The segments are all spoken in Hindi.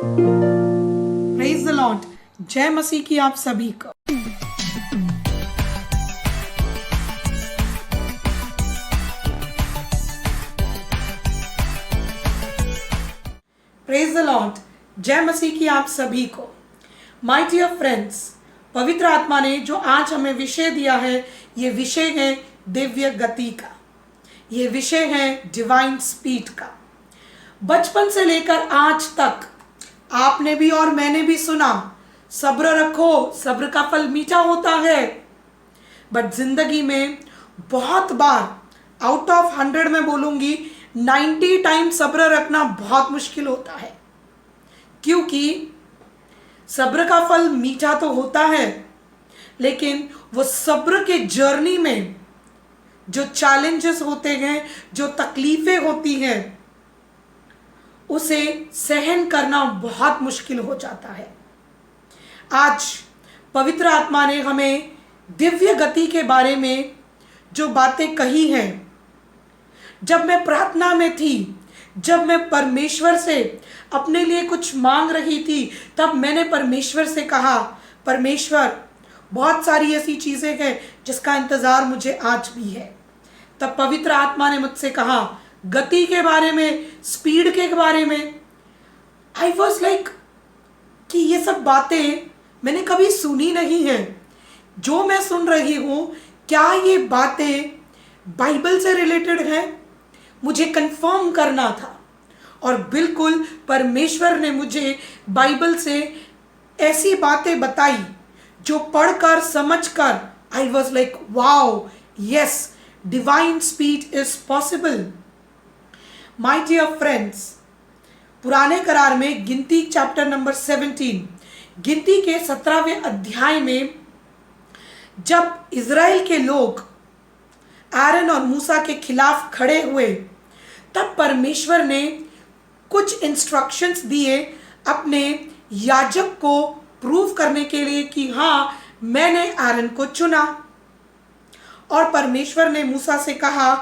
Praise the Lord. जय मसीह की आप सभी को। Praise the Lord. जय मसीह की आप सभी को। माय डियर फ्रेंड्स, पवित्र आत्मा ने जो आज हमें विषय दिया है, ये विषय है दिव्य गति का, ये विषय है डिवाइन स्पीड का। बचपन से लेकर आज तक आपने भी और मैंने भी सुना, सब्र रखो, सब्र का फल मीठा होता है। बट जिंदगी में बहुत बार, आउट ऑफ 100 में बोलूंगी 90 टाइम सब्र रखना बहुत मुश्किल होता है, क्योंकि सब्र का फल मीठा तो होता है, लेकिन वो सब्र के जर्नी में जो चैलेंजेस होते हैं, जो तकलीफें होती हैं, उसे सहन करना बहुत मुश्किल हो जाता है। आज पवित्र आत्मा ने हमें दिव्य गति के बारे में जो बातें कही हैं, जब मैं प्रार्थना में थी, जब मैं परमेश्वर से अपने लिए कुछ मांग रही थी, तब मैंने परमेश्वर से कहा, परमेश्वर बहुत सारी ऐसी चीज़ें हैं जिसका इंतज़ार मुझे आज भी है। तब पवित्र आत्मा ने मुझसे कहा गति के बारे में, स्पीड के बारे में। आई वॉज लाइक कि ये सब बातें मैंने कभी सुनी नहीं है। जो मैं सुन रही हूँ, क्या ये बातें बाइबल से रिलेटेड हैं? मुझे कंफर्म करना था। और बिल्कुल परमेश्वर ने मुझे बाइबल से ऐसी बातें बताई जो पढ़कर समझकर I was like wow, yes, divine speed is possible. My dear friends, पुराने करार में गिनती चैप्टर नंबर 17, गिनती के 17वें अध्याय में जब इज़राइल के लोग आरन और मूसा के खिलाफ खड़े हुए, तब परमेश्वर ने कुछ इंस्ट्रक्शंस दिए अपने याजक को प्रूव करने के लिए कि हाँ, मैंने आरन को चुना। और परमेश्वर ने मूसा से कहा,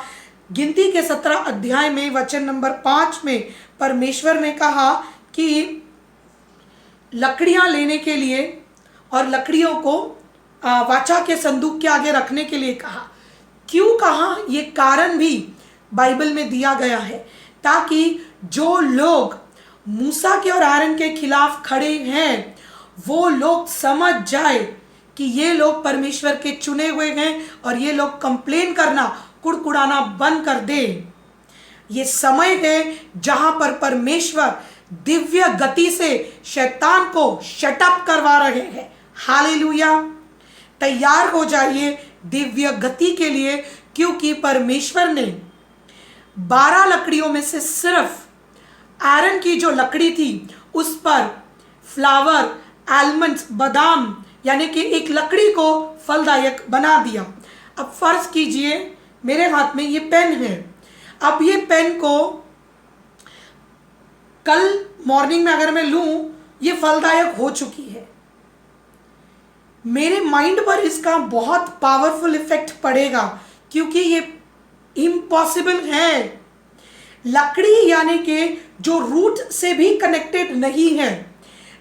गिनती के 17 अध्याय में वचन नंबर 5 में परमेश्वर ने कहा कि लकड़ियां लेने के लिए और लकड़ियों को वाचा के संदूक के आगे रखने के लिए कहा। क्यों कहा, ये कारण भी बाइबल में दिया गया है, ताकि जो लोग मूसा के और आरन के खिलाफ खड़े हैं, वो लोग समझ जाए कि ये लोग परमेश्वर के चुने हुए हैं और ये लोग कंप्लेन करना, कुड़कुड़ाना बंद कर दे। ये समय है जहां पर परमेश्वर दिव्य गति से शैतान को शटअप करवा रहे हैं। हालेलुया। तैयार हो जाइए दिव्य गति के लिए, क्योंकि परमेश्वर ने 12 लकड़ियों में से सिर्फ आरन की जो लकड़ी थी उस पर फ्लावर, आलमंड्स, बादाम यानी कि एक लकड़ी को फलदायक बना दिया। अब फर्ज कीजिए मेरे हाथ में ये पेन है। अब ये पेन को कल मॉर्निंग में अगर मैं लूं, ये फलदायक हो चुकी है। मेरे माइंड पर इसका बहुत पावरफुल इफेक्ट पड़ेगा, क्योंकि ये इम्पॉसिबल है। लकड़ी यानी कि जो रूट से भी कनेक्टेड नहीं है,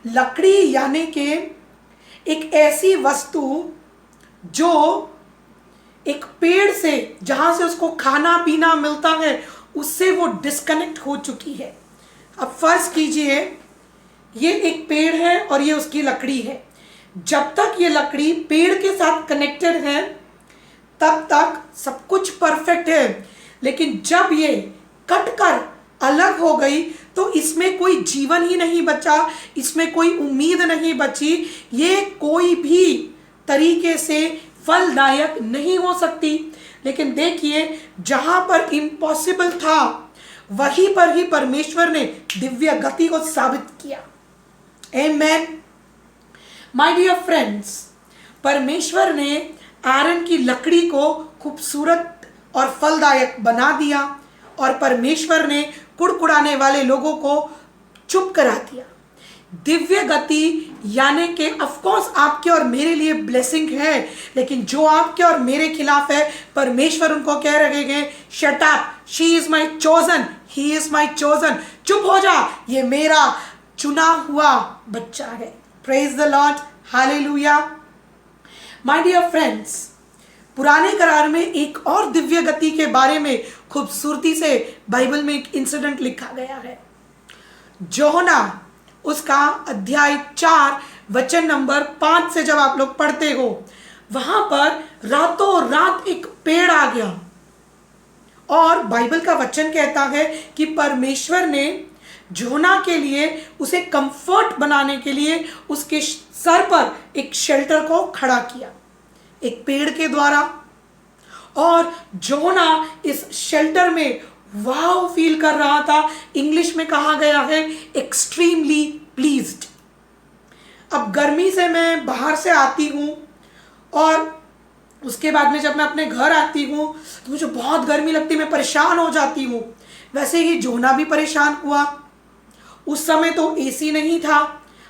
लकड़ी यानी कि एक ऐसी वस्तु जो एक पेड़ से, जहां से उसको खाना पीना मिलता है, उससे वो डिस्कनेक्ट हो चुकी है। अब फर्ज कीजिए ये एक पेड़ है और ये उसकी लकड़ी है। जब तक ये लकड़ी पेड़ के साथ कनेक्टेड है, तब तक सब कुछ परफेक्ट है। लेकिन जब ये कट कर अलग हो गई, तो इसमें कोई जीवन ही नहीं बचा, इसमें कोई उम्मीद नहीं बची। ये कोई भी तरीके से फलदायक नहीं हो सकती। लेकिन देखिए, जहां पर इम्पॉसिबल था, वहीं पर ही परमेश्वर ने दिव्य गति को साबित किया। आमेन। माय डियर फ्रेंड्स, परमेश्वर ने आरन की लकड़ी को खूबसूरत और फलदायक बना दिया और परमेश्वर ने कुड़कुड़ाने वाले लोगों को चुप करा दिया। दिव्य गति यानी कि ऑफकोर्स आपके और मेरे लिए ब्लेसिंग है, लेकिन जो आपके और मेरे खिलाफ है, परमेश्वर उनको कह रहे हैं, shut up, she is my chosen, he is my chosen. चुप हो जा, ये मेरा चुना हुआ बच्चा है। Praise the lord, hallelujah. My dear friends, पुराने करार में एक और दिव्य गति के बारे में खूबसूरती से बाइबल में एक इंसिडेंट लिखा गया है। यूहन्ना उसका अध्याय 4 वचन नंबर 5 से जब आप लोग पढ़ते हो, वहां पर रातों रात एक पेड़ आ गया और बाइबल का वचन कहता है कि परमेश्वर ने यूहन्ना के लिए उसे कंफर्ट बनाने के लिए उसके सर पर एक शेल्टर को खड़ा किया, एक पेड़ के द्वारा। और यूहन्ना इस शेल्टर में वाव फील कर रहा था। इंग्लिश में कहा गया है एक्सट्रीमली प्लीज्ड। अब गर्मी से मैं बाहर से आती हूँ और उसके बाद में जब मैं अपने घर आती हूँ तो मुझे बहुत गर्मी लगती, मैं परेशान हो जाती हूँ। वैसे ही यूहन्ना भी परेशान हुआ। उस समय तो एसी नहीं था,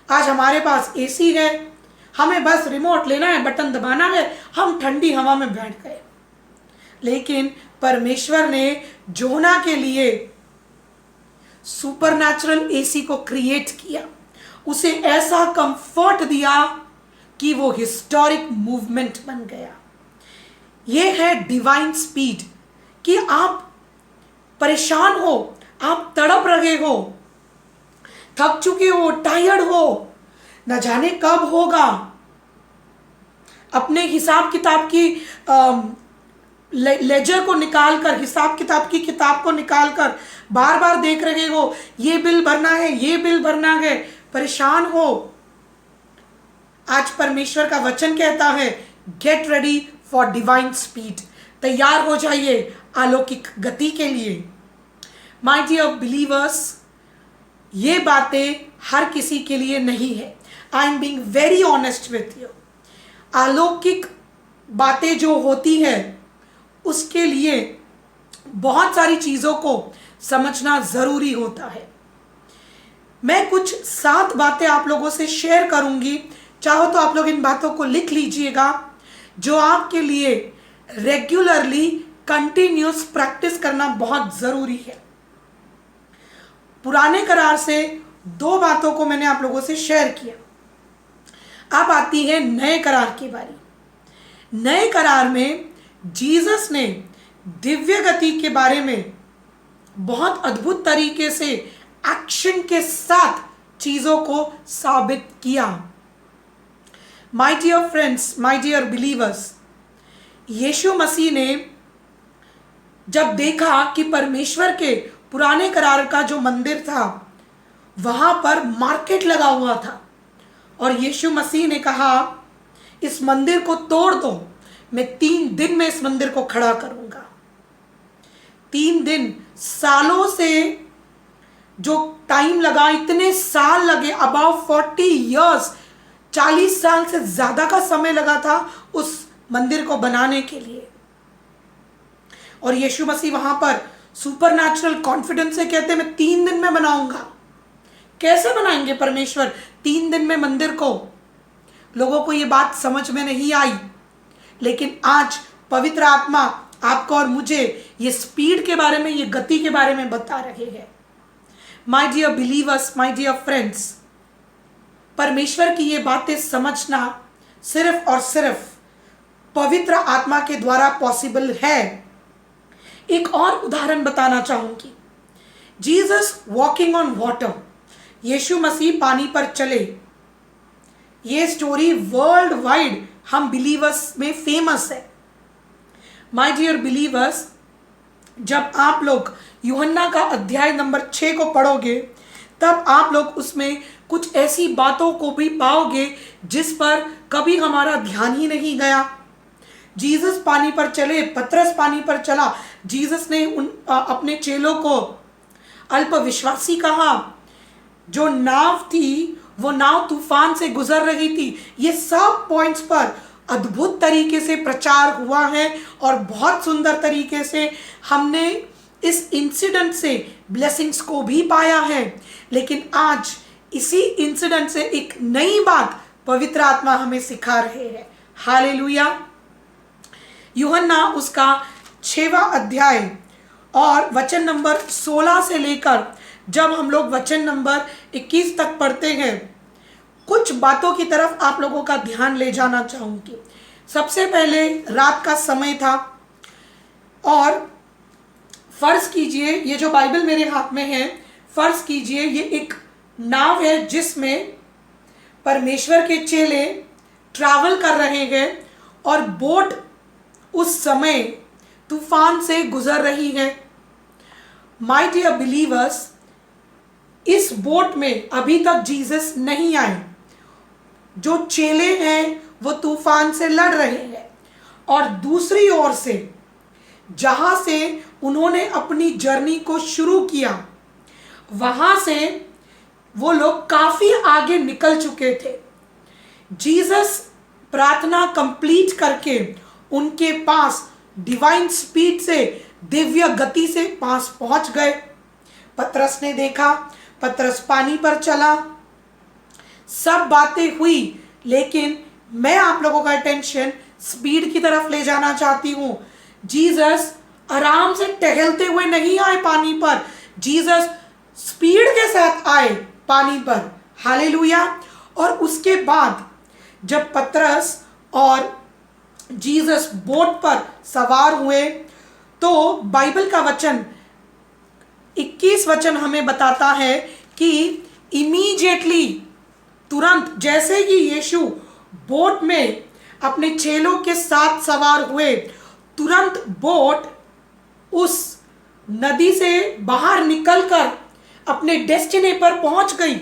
आज हमारे पास एसी है, हमें बस रिमोट लेना है, बटन दबाना है, हम ठंडी हवा में बैठ गए। लेकिन परमेश्वर ने यूहन्ना के लिए सुपरनैचुरल एसी को क्रिएट किया, उसे ऐसा कंफर्ट दिया कि वो हिस्टोरिक मूवमेंट बन गया। ये है डिवाइन स्पीड कि आप परेशान हो, आप तड़प रहे हो, थक चुके हो, टायर्ड हो, न जाने कब होगा, अपने हिसाब किताब की लेजर को निकालकर, हिसाब किताब की किताब को निकालकर बार बार देख रहे हो, ये बिल भरना है, ये बिल भरना है, परेशान हो। आज परमेश्वर का वचन कहता है get ready for divine speed, तैयार हो जाइए अलौकिक गति के लिए। माय डियर बिलीवर्स, ये बातें हर किसी के लिए नहीं है। I am being very honest with you. अलौकिक बातें जो होती है उसके लिए बहुत सारी चीज़ों को समझना ज़रूरी होता है। मैं कुछ 7 बातें आप लोगों से शेयर करूंगी, चाहो तो आप लोग इन बातों को लिख लीजिएगा, जो आपके लिए रेगुलरली कंटिन्यूस प्रैक्टिस करना बहुत ज़रूरी है। पुराने करार से 2 बातों को मैंने आप लोगों से शेयर किया। अब आती है नए करार की बारी। नए करार में जीसस ने दिव्य गति के बारे में बहुत अद्भुत तरीके से एक्शन के साथ चीजों को साबित किया। My dear friends, my dear believers, यीशु मसीह ने जब देखा कि परमेश्वर के पुराने करार का जो मंदिर था वहां पर मार्केट लगा हुआ था और यीशु मसीह ने कहा इस मंदिर को तोड़ दो, मैं 3 दिन में इस मंदिर को खड़ा करूंगा। 3 दिन, सालों से जो टाइम लगा, इतने साल लगे, अबाउट 40 इयर्स, 40 साल से ज्यादा का समय लगा था उस मंदिर को बनाने के लिए। और यीशु मसीह वहां पर सुपरनैचुरल कॉन्फिडेंस से कहते हैं मैं 3 दिन में बनाऊंगा। कैसे बनाएंगे परमेश्वर 3 दिन में मंदिर को? लोगों को ये बात समझ में नहीं आई, लेकिन आज पवित्र आत्मा आपको और मुझे ये स्पीड के बारे में, ये गति के बारे में बता रहे हैं। My dear believers, my dear friends, परमेश्वर की ये बातें समझना सिर्फ और सिर्फ पवित्र आत्मा के द्वारा पॉसिबल है। एक और उदाहरण बताना चाहूंगी। जीसस वॉकिंग ऑन वाटर, यीशु मसीह पानी पर चले। ये स्टोरी वर्ल्ड वाइड हम बिलीवर्स में फेमस है। माय डियर बिलीवर्स, जब आप लोग यूहन्ना का अध्याय नंबर 6 को पढ़ोगे तब आप लोग उसमें कुछ ऐसी बातों को भी पाओगे जिस पर कभी हमारा ध्यान ही नहीं गया। जीसस पानी पर चले, पतरस पानी पर चला। जीसस ने अपने चेलों को अल्पविश्वासी कहा। जो नाव थी वो नाव तूफान से गुजर रही थी। ये सब पॉइंट्स पर अद्भुत तरीके से प्रचार हुआ है और बहुत सुंदर तरीके से हमने इस इंसिडेंट से ब्लेसिंग्स को भी पाया है। लेकिन आज इसी इंसिडेंट से एक नई बात पवित्र आत्मा हमें सिखा रहे हैं। हालेलुया। यूहन्ना उसका 6वां अध्याय और वचन नंबर 16 से लेकर जब हम लोग वचन नंबर 21 तक पढ़ते हैं, कुछ बातों की तरफ आप लोगों का ध्यान ले जाना चाहूँगी। सबसे पहले रात का समय था और फर्ज कीजिए, ये जो बाइबल मेरे हाथ में है, फर्ज कीजिए ये एक नाव है जिसमें परमेश्वर के चेले ट्रैवल कर रहे हैं और बोट उस समय तूफान से गुजर रही है। माय डियर बिलीवर्स, इस बोट में अभी तक जीसस नहीं आए। जो चेले हैं वो तूफान से लड़ रहे हैं और दूसरी ओर से जहां से उन्होंने अपनी जर्नी को शुरू किया, वहां से वो लोग काफी आगे निकल चुके थे। जीसस प्रार्थना कंप्लीट करके उनके पास डिवाइन स्पीड से, दिव्य गति से पास पहुंच गए। पतरस ने देखा, पतरस पानी पर चला, सब बातें हुई, लेकिन मैं आप लोगों का अटेंशन स्पीड की तरफ ले जाना चाहती हूं। जीसस आराम से टहलते हुए नहीं आए पानी पर, जीसस स्पीड के साथ आए पानी पर। हालेलुया। और उसके बाद जब पतरस और जीसस बोट पर सवार हुए तो बाइबल का वचन 21 वचन हमें बताता है कि इमीडिएटली, तुरंत जैसे ही यीशु बोट में अपने चेलों के साथ सवार हुए, तुरंत बोट उस नदी से बाहर निकलकर अपने डेस्टिनी पर पहुंच गई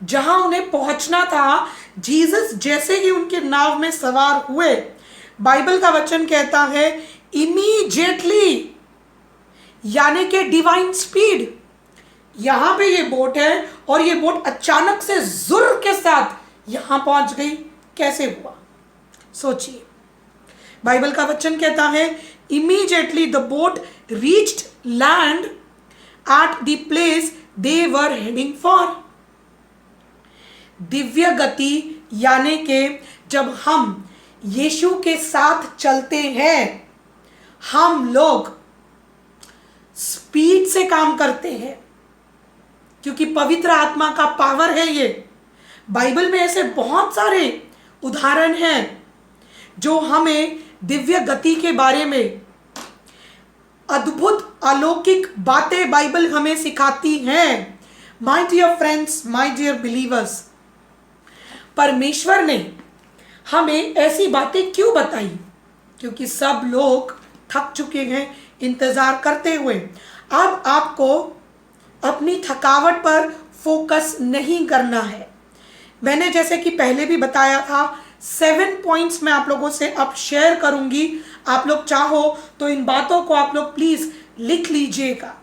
जहां उन्हें पहुंचना था। जीसस जैसे ही उनके नाव में सवार हुए, बाइबल का वचन कहता है इमीडिएटली, यानी कि डिवाइन स्पीड। यहां पे ये बोट है और ये बोट अचानक से जुर के साथ यहां पहुंच गई। कैसे हुआ सोचिए। बाइबल का वचन कहता है immediately the boat reached land at the place they were heading for. Divya गति यानी कि जब हम यीशु के साथ चलते हैं, हम लोग स्पीड से काम करते हैं क्योंकि पवित्र आत्मा का पावर है ये। बाइबल में ऐसे बहुत सारे उदाहरण हैं जो हमें दिव्य गति के बारे में अद्भुत अलौकिक बातें बाइबल हमें सिखाती हैं। My dear friends, my dear believers, परमेश्वर ने हमें ऐसी बातें क्यों बताई? क्योंकि सब लोग थक चुके हैं इंतजार करते हुए। अब आपको अपनी थकावट पर फोकस नहीं करना है। मैंने जैसे कि पहले भी बताया था, 7 पॉइंट्स मैं आप लोगों से अब शेयर करूंगी। आप लोग चाहो तो इन बातों को आप लोग प्लीज लिख लीजिएगा।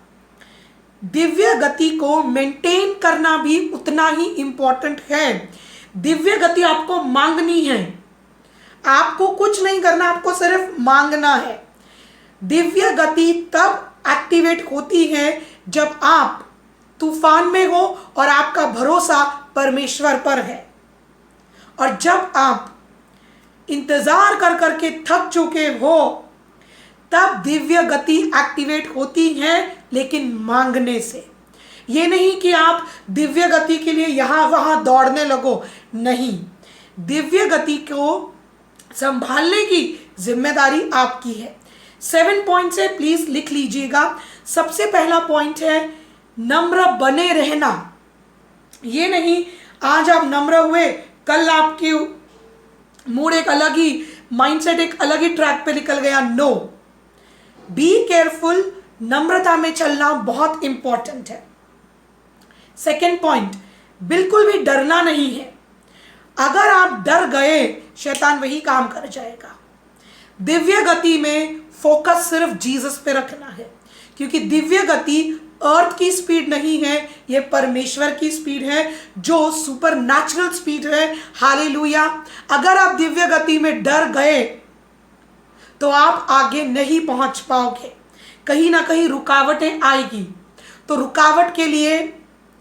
दिव्य गति को मेंटेन करना भी उतना ही इंपॉर्टेंट है। दिव्य गति आपको मांगनी है, आपको कुछ नहीं करना, आपको सिर्फ मांगना है। दिव्य गति तब एक्टिवेट होती है जब आप तूफान में हो और आपका भरोसा परमेश्वर पर है, और जब आप इंतजार कर करके थक चुके हो तब दिव्य गति एक्टिवेट होती है, लेकिन मांगने से। ये नहीं कि आप दिव्य गति के लिए यहां वहां दौड़ने लगो, नहीं। दिव्य गति को संभालने की जिम्मेदारी आपकी है। 7 पॉइंट से प्लीज लिख लीजिएगा। सबसे पहला पॉइंट है नम्र बने रहना। ये नहीं आज आप नम्र हुए, कल आपके मूड एक अलग ही, माइंडसेट एक अलग ही ट्रैक पे निकल गया। No, be careful. नम्रता में चलना बहुत इंपॉर्टेंट है। सेकेंड पॉइंट, बिल्कुल भी डरना नहीं है। अगर आप डर गए, शैतान वही काम कर जाएगा। दिव्य गति में फोकस सिर्फ जीसस पे रखना है, क्योंकि दिव्य गति अर्थ की स्पीड नहीं है, ये परमेश्वर की स्पीड है, जो सुपर नेचुरल स्पीड है। हालेलुया। अगर आप दिव्य गति में डर गए तो आप आगे नहीं पहुंच पाओगे, कहीं ना कहीं रुकावटें आएगी। तो रुकावट के लिए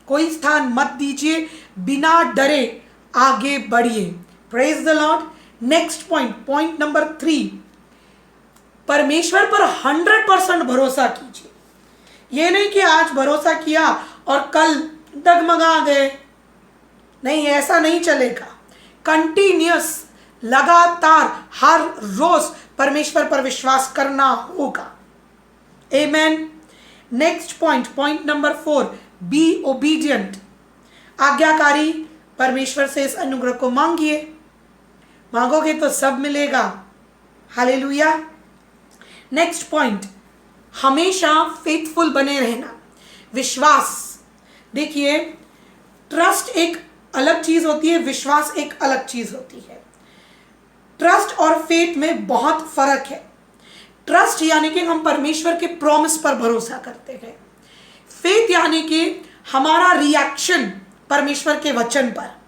कोई स्थान मत दीजिए, बिना डरे आगे बढ़िए। Praise the Lord. Next point, point number 3, परमेश्वर पर 100% भरोसा कीजिए। ये नहीं कि आज भरोसा किया और कल डगमगा गए, नहीं, ऐसा नहीं चलेगा। कंटिन्यूअस, लगातार, हर रोज परमेश्वर पर विश्वास करना होगा। आमेन। Next point, point number 4, be obedient. आज्ञाकारी। परमेश्वर से इस अनुग्रह को मांगिए, मांगोगे तो सब मिलेगा। हालेलुया। नेक्स्ट पॉइंट, हमेशा फेथफुल बने रहना, विश्वास। देखिए, ट्रस्ट एक अलग चीज होती है, विश्वास एक अलग चीज होती है। ट्रस्ट और फेथ में बहुत फर्क है। ट्रस्ट यानी कि हम परमेश्वर के प्रॉमिस पर भरोसा करते हैं। फेथ यानी कि हमारा रिएक्शन परमेश्वर के वचन पर।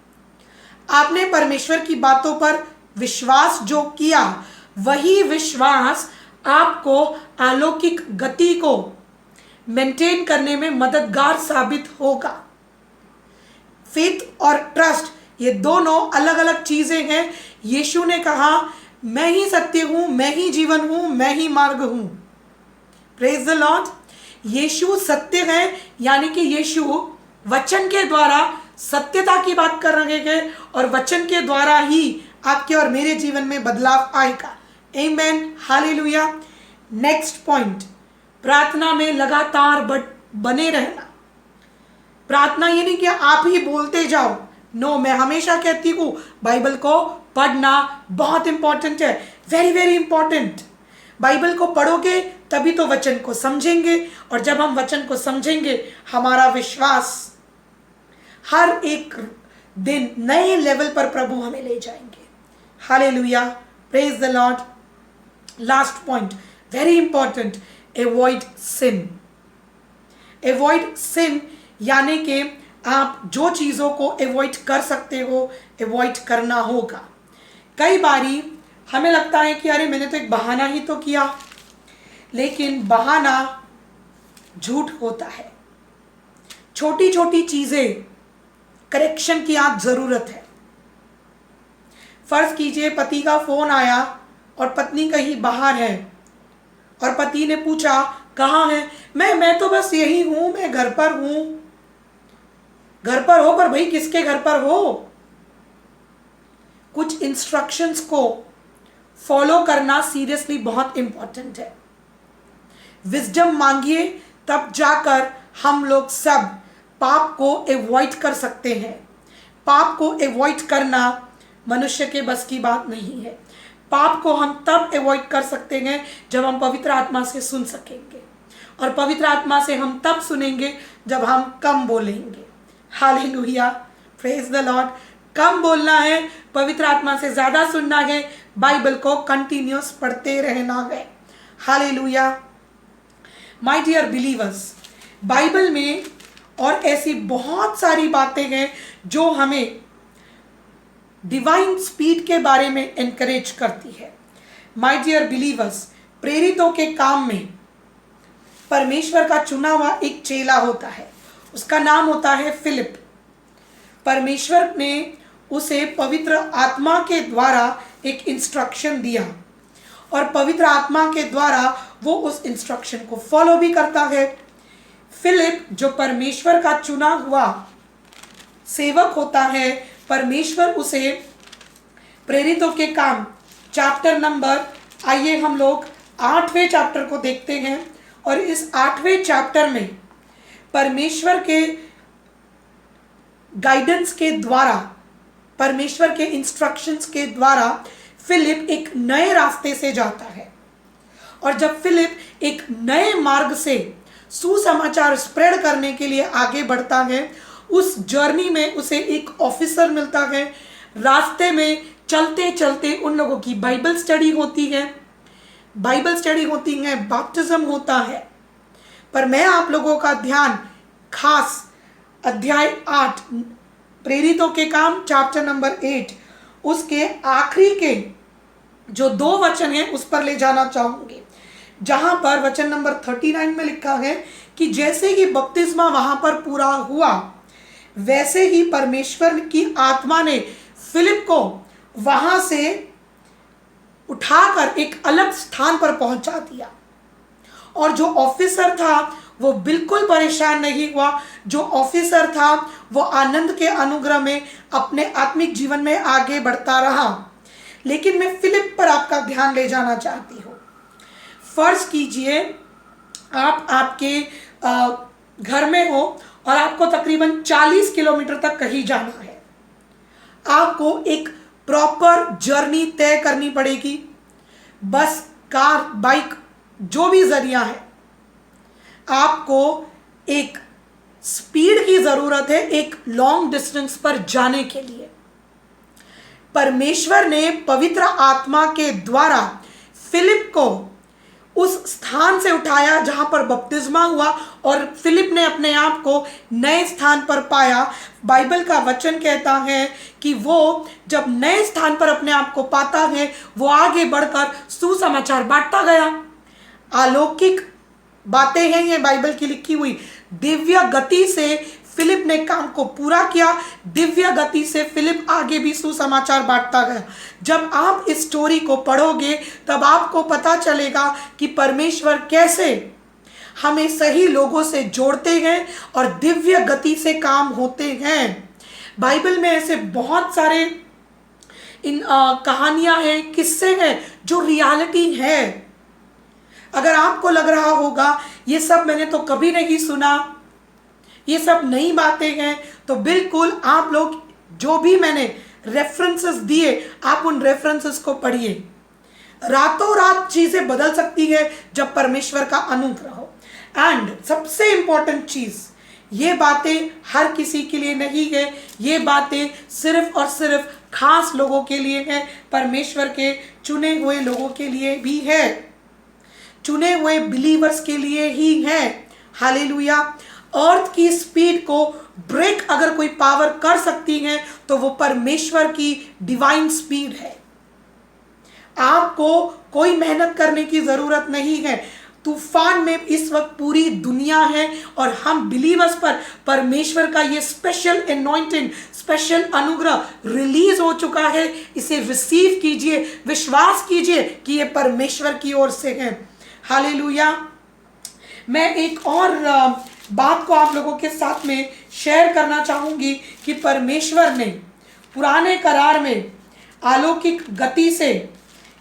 आपने परमेश्वर की बातों पर विश्वास जो किया, वही विश्वास आपको अलौकिक गति को मेंटेन करने में मददगार साबित होगा। फेथ और ट्रस्ट ये दोनों अलग अलग चीजें हैं। यीशु ने कहा, मैं ही सत्य हूं, मैं ही जीवन हूं, मैं ही मार्ग हूं। Praise the Lord. यीशु सत्य है, यानी कि यीशु वचन के द्वारा सत्यता की बात कर रहे हैं और वचन के द्वारा ही आपके और मेरे जीवन में बदलाव आएगा। आमेन, हालेलुया। नेक्स्ट पॉइंट, प्रार्थना में लगातार बने रहना। प्रार्थना ये नहीं कि आप ही बोलते जाओ, नो, मैं हमेशा कहती हूँ बाइबल को पढ़ना बहुत इंपॉर्टेंट है, वेरी वेरी इंपॉर्टेंट। बाइबल को पढ़ोगे तभी तो वचन को समझेंगे, और जब हम वचन को समझेंगे हमारा विश्वास हर एक दिन नए लेवल पर प्रभु हमें ले जाएंगे। हालेलुया, praise the lord. Last point, very important, avoid sin. Avoid sin यानी कि आप जो चीज़ों को अवॉइड कर सकते हो, अवॉइड करना होगा। कई बारी हमें लगता है कि अरे मैंने तो एक बहाना ही तो किया, लेकिन बहाना झूठ होता है। छोटी छोटी चीज़ें करेक्शन की आज ज़रूरत है। फर्ज कीजिए पति का फ़ोन आया और पत्नी कहीं बाहर है, और पति ने पूछा कहाँ है, मैं तो बस यही हूँ, मैं घर पर हूँ। घर पर हो, पर भाई किसके घर पर हो? कुछ इंस्ट्रक्शंस को फॉलो करना सीरियसली बहुत इंपॉर्टेंट है। विजडम मांगिए, तब जाकर हम लोग सब पाप को अवॉइड कर सकते हैं। पाप को अवॉइड करना मनुष्य के बस की बात नहीं है। पाप को हम तब अवॉइड कर सकते हैं जब हम पवित्र आत्मा से सुन सकेंगे, और पवित्र आत्मा से हम तब सुनेंगे जब हम कम बोलेंगे। हालेलुया, प्रेज द लॉर्ड। कम बोलना है, पवित्र आत्मा से ज़्यादा सुनना है, बाइबल को कंटिन्यूस पढ़ते रहना है। Hallelujah. My dear believers, Bible में और ऐसी बहुत सारी बातें हैं जो हमें डिवाइन स्पीड के बारे में एनकरेज करती है। माय डियर बिलीवर्स, प्रेरितों के काम में परमेश्वर का चुना हुआ एक चेला होता है, उसका नाम होता है फिलिप। परमेश्वर ने उसे पवित्र आत्मा के द्वारा एक इंस्ट्रक्शन दिया, और पवित्र आत्मा के द्वारा वो उस इंस्ट्रक्शन को फॉलो भी करता है। फिलिप जो परमेश्वर का चुना हुआ सेवक होता है, परमेश्वर उसे प्रेरितों के काम चैप्टर नंबर, आइए हम लोग 8वें चैप्टर को देखते हैं। और इस 8वें चैप्टर में परमेश्वर के गाइडेंस के द्वारा, परमेश्वर के इंस्ट्रक्शंस के द्वारा फिलिप एक नए रास्ते से जाता है। और जब फिलिप एक नए मार्ग से सुसमाचार स्प्रेड करने के लिए आगे बढ़ता है, उस जर्नी में उसे एक ऑफिसर मिलता है। रास्ते में चलते चलते उन लोगों की बाइबल स्टडी होती है, बैप्टिज्म होता है। पर मैं आप लोगों का ध्यान खास अध्याय 8 प्रेरितों के काम चैप्टर नंबर 8 उसके आखिरी के जो 2 वचन हैं उस पर ले जाना चाहूँगी, जहाँ पर वचन नंबर 39 में लिखा है कि जैसे ही बपतिस्मा वहाँ पर पूरा हुआ, वैसे ही परमेश्वर की आत्मा ने फिलिप को वहाँ से उठाकर एक अलग स्थान पर पहुँचा दिया। और जो ऑफिसर था वो बिल्कुल परेशान नहीं हुआ। जो ऑफिसर था वो आनंद के अनुग्रह में अपने आत्मिक जीवन में आगे बढ़ता रहा। लेकिन मैं फिलिप पर आपका ध्यान ले जाना चाहती हूँ। फर्ज कीजिए आप आपके घर में हो और आपको तकरीबन 40 किलोमीटर तक कहीं जाना है। आपको एक प्रॉपर जर्नी तय करनी पड़ेगी। बस, कार, बाइक, जो भी जरिया है, आपको एक स्पीड की जरूरत है एक लॉन्ग डिस्टेंस पर जाने के लिए। परमेश्वर ने पवित्र आत्मा के द्वारा फिलिप को उस स्थान से उठाया जहां पर बपतिस्मा हुआ और फिलिप ने अपने आप को नए स्थान पर पाया। बाइबल का वचन कहता है कि वो जब नए स्थान पर अपने आप को पाता है, वो आगे बढ़कर सुसमाचार बांटता गया। अलौकिक बातें हैं ये बाइबल की लिखी हुई। दिव्य गति से फिलिप ने काम को पूरा किया। दिव्य गति से फिलिप आगे भी सुसमाचार बांटता गया। जब आप इस स्टोरी को पढ़ोगे तब आपको पता चलेगा कि परमेश्वर कैसे हमें सही लोगों से जोड़ते हैं और दिव्य गति से काम होते हैं। बाइबल में ऐसे बहुत सारे कहानियां हैं, किस्से हैं जो रियलिटी है। अगर आपको लग रहा होगा ये सब मैंने तो कभी नहीं सुना, ये सब नई बातें हैं, तो बिल्कुल आप लोग जो भी मैंने रेफरेंसेस दिए, आप उन रेफरेंसेस को पढ़िए। रातों रात चीजें बदल सकती है जब परमेश्वर का अनुग्रह हो। एंड सबसे इंपॉर्टेंट चीज, ये बातें हर किसी के लिए नहीं है, ये बातें सिर्फ और सिर्फ खास लोगों के लिए है, परमेश्वर के चुने हुए लोगों के लिए भी है, चुने हुए बिलीवर्स के लिए ही है। हालेलुया। अर्थ की स्पीड को ब्रेक अगर कोई पावर कर सकती है तो वो परमेश्वर की डिवाइन स्पीड है। आपको कोई मेहनत करने की जरूरत नहीं है। तूफान में इस वक्त पूरी दुनिया है और हम बिलीवर्स पर परमेश्वर का ये स्पेशल एनॉइंटिंग, स्पेशल अनुग्रह रिलीज हो चुका है। इसे रिसीव कीजिए, विश्वास कीजिए कि ये परमेश्वर की ओर से है। हालेलुया। मैं एक और बात को आप लोगों के साथ में शेयर करना चाहूंगी कि परमेश्वर ने पुराने करार में अलौकिक गति से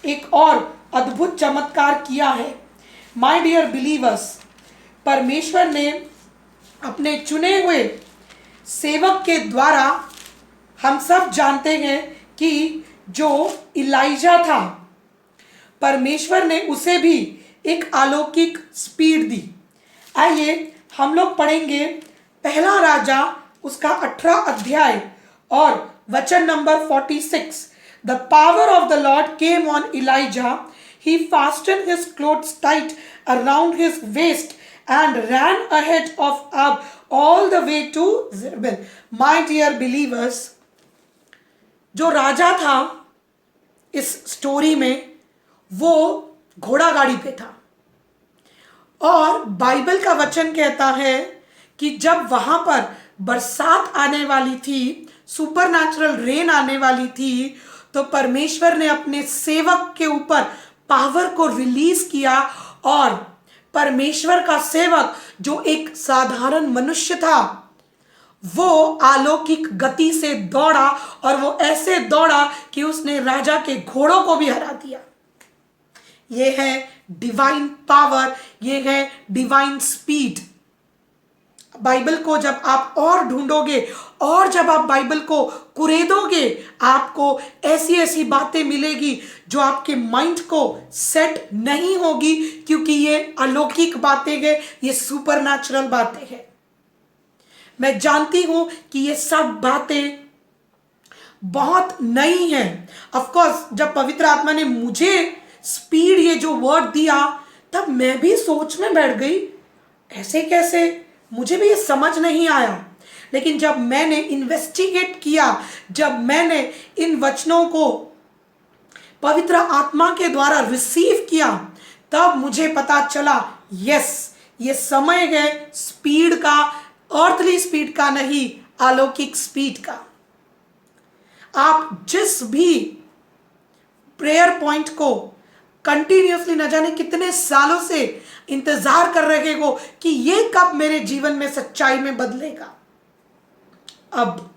एक और अद्भुत चमत्कार किया है। माय डियर बिलीवर्स, परमेश्वर ने अपने चुने हुए सेवक के द्वारा, हम सब जानते हैं कि जो इलाइजा था, परमेश्वर ने उसे भी एक अलौकिक स्पीड दी। आइए हम लोग पढ़ेंगे पहला राजा उसका 18 अध्याय और वचन number 46। The power of the Lord came on Elijah. He fastened his clothes tight around his waist and ran ahead of Ahab all the way to Jezreel. My dear believers, जो राजा था इस स्टोरी में वो घोड़ा गाड़ी पे था और बाइबल का वचन कहता है कि जब वहां पर बरसात आने वाली थी, सुपरनैचुरल रेन आने वाली थी, तो परमेश्वर ने अपने सेवक के ऊपर पावर को रिलीज किया और परमेश्वर का सेवक जो एक साधारण मनुष्य था वो अलौकिक गति से दौड़ा और वो ऐसे दौड़ा कि उसने राजा के घोड़ों को भी हरा दिया। ये है डिवाइन पावर, ये है डिवाइन स्पीड। बाइबल को जब आप और ढूंढोगे और जब आप बाइबल को कुरेदोगे, आपको ऐसी ऐसी बातें मिलेगी जो आपके माइंड को सेट नहीं होगी, क्योंकि ये अलौकिक बातें हैं, ये सुपरनैचुरल बातें हैं। मैं जानती हूं कि ये सब बातें बहुत नई हैं। ऑफ कोर्स जब पवित्र आत्मा ने मुझे स्पीड ये जो वर्ड दिया तब मैं भी सोच में बैठ गई, ऐसे कैसे, मुझे भी ये समझ नहीं आया। लेकिन जब मैंने इन्वेस्टिगेट किया, जब मैंने इन वचनों को पवित्र आत्मा के द्वारा रिसीव किया, तब मुझे पता चला यस, ये समय है स्पीड का, अर्थली स्पीड का नहीं, अलौकिक स्पीड का। आप जिस भी प्रेयर पॉइंट को कंटिन्यूसली न जाने कितने सालों से इंतजार कर रहे हो कि ये कब मेरे जीवन में सच्चाई में बदलेगा। अब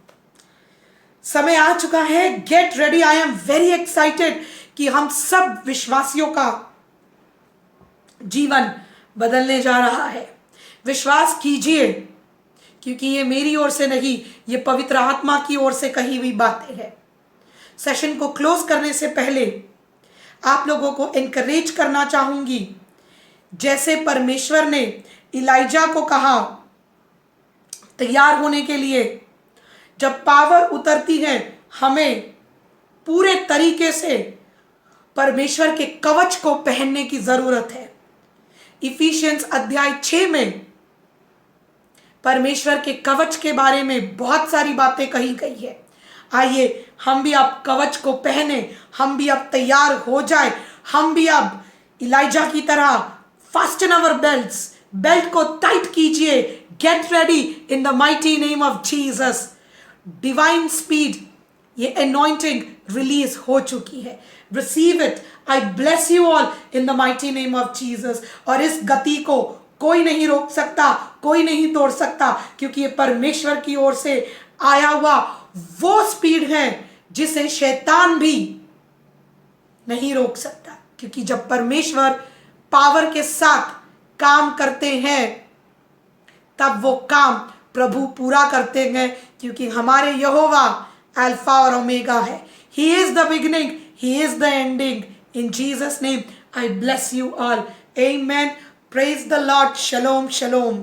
समय आ चुका है। Get ready, I am very excited कि हम सब विश्वासियों का जीवन बदलने जा रहा है। विश्वास कीजिए, क्योंकि ये मेरी ओर से नहीं, ये पवित्र आत्मा की ओर से कही हुई बातें हैं। सेशन को क्लोज करने से पहले आप लोगों को एनकरेज करना चाहूंगी, जैसे परमेश्वर ने इलाइजा को कहा तैयार होने के लिए, जब पावर उतरती है हमें पूरे तरीके से परमेश्वर के कवच को पहनने की जरूरत है। इफिशियंस अध्याय 6 में परमेश्वर के कवच के बारे में बहुत सारी बातें कही गई है। आइए हम भी अब कवच को पहने, हम भी अब तैयार हो जाए, हम भी अब इलाइजा की तरह फास्टन अवर बेल्ट्स, बेल्ट को टाइट कीजिए। Get ready in the mighty name of Jesus. Divine speed, ये अनॉइंटिंग रिलीज हो चुकी है। Receive it. I bless you all in the mighty name of Jesus. और इस गति को कोई नहीं रोक सकता, कोई नहीं तोड़ सकता, क्योंकि ये परमेश्वर की ओर से आया हुआ वो स्पीड है जिसे शैतान भी नहीं रोक सकता। क्योंकि जब परमेश्वर पावर के साथ काम करते हैं तब वो काम प्रभु पूरा करते हैं, क्योंकि हमारे यहोवा अल्फा और ओमेगा है। He is the beginning, he is the ending. In Jesus name I bless you all. आमेन। Praise the lord. शलोम शलोम।